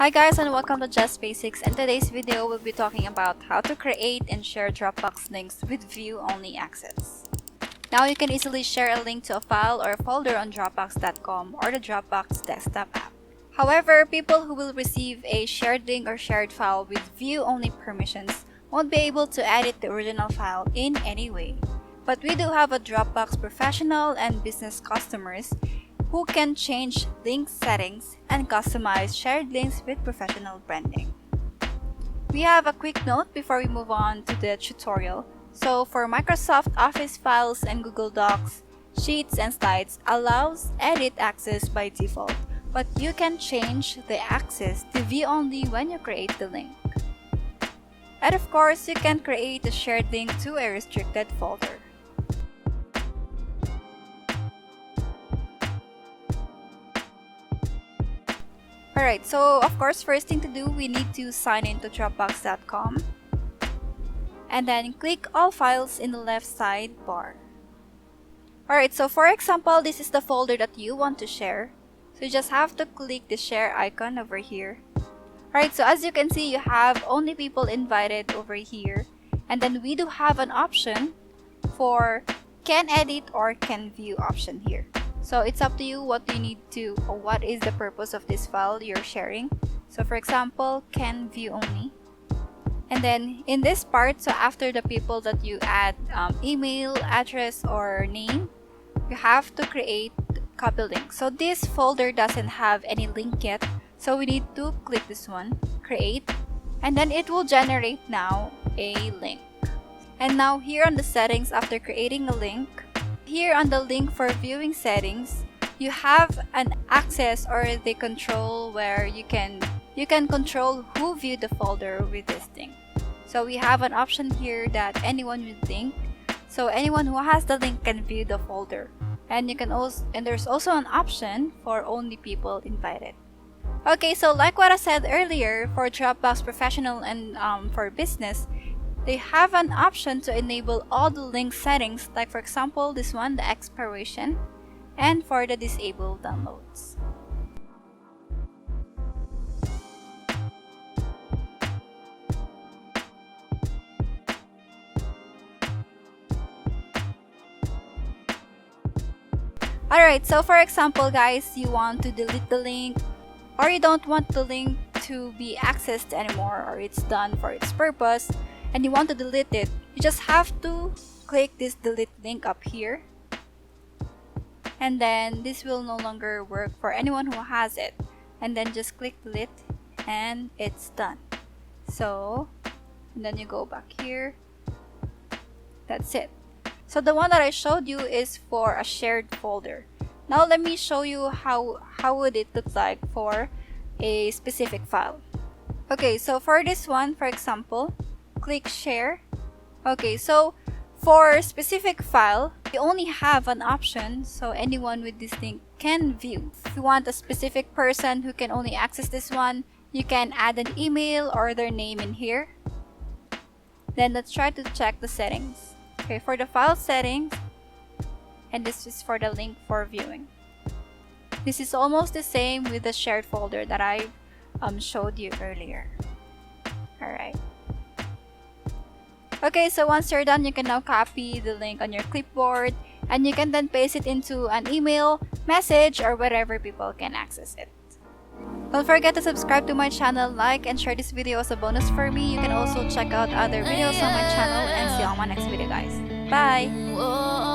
Hi guys, and welcome to Just Basics. In today's video, we'll be talking about how to create and share Dropbox links with view-only access. Now you can easily share a link to a file or a folder on Dropbox.com or the Dropbox desktop app. However, people who will receive a shared link or shared file with view-only permissions won't be able to edit the original file in any way. But we do have a Dropbox professional and business customers who can change link settings and customize shared links with professional branding. We have a quick note before we move on to the tutorial. So for Microsoft Office files and Google Docs, Sheets and Slides allows edit access by default, but you can change the access to view only when you create the link. And of course, you can create a shared link to a restricted folder. Alright, so of course, first thing to do, we need to sign into Dropbox.com and then click all files in the left side bar. Alright, so for example, this is the folder that you want to share. So you just have to click the share icon over here. Alright, so as you can see, you have only people invited over here. And then we do have an option for can edit or can view option here. So it's up to you what you need to, or what is the purpose of this file you're sharing. So for example, can view only. And then in this part, so after the people that you add email, address, or name, you have to create copy link. So this folder doesn't have any link yet. So we need to click this one, create, and then it will generate now a link. And now here on the settings, after creating a link, here on the link for viewing settings, you have an access or the control where you can control who viewed the folder with this thing. So we have an option here that anyone with link. So anyone who has the link can view the folder. And you can also, and there's also an option for only people invited. Okay, so like what I said earlier, for Dropbox Professional and for business, they have an option to enable all the link settings, like for example this one, the expiration, and for the disable downloads. Alright, so for example guys, you want to delete the link, or you don't want the link to be accessed anymore, or it's done for its purpose, and you want to delete it, you just have to click this delete link up here. And then this will no longer work for anyone who has it. And then just click delete and it's done. So, and then you go back here. That's it. So the one that I showed you is for a shared folder. Now let me show you how would it look like for a specific file. Okay, so for this one, for example, click share. Okay, so for specific file, you only have an option, so anyone with this link can view. If you want a specific person who can only access this one, you can add an email or their name in here. Then let's try to check the settings. Okay, for the file settings, and this is for the link for viewing. This is almost the same with the shared folder that I showed you earlier. Alright. Okay, so once you're done, you can now copy the link on your clipboard and you can then paste it into an email, message, or wherever people can access it. Don't forget to subscribe to my channel, like, and share this video as a bonus for me. You can also check out other videos on my channel and see you on my next video, guys. Bye!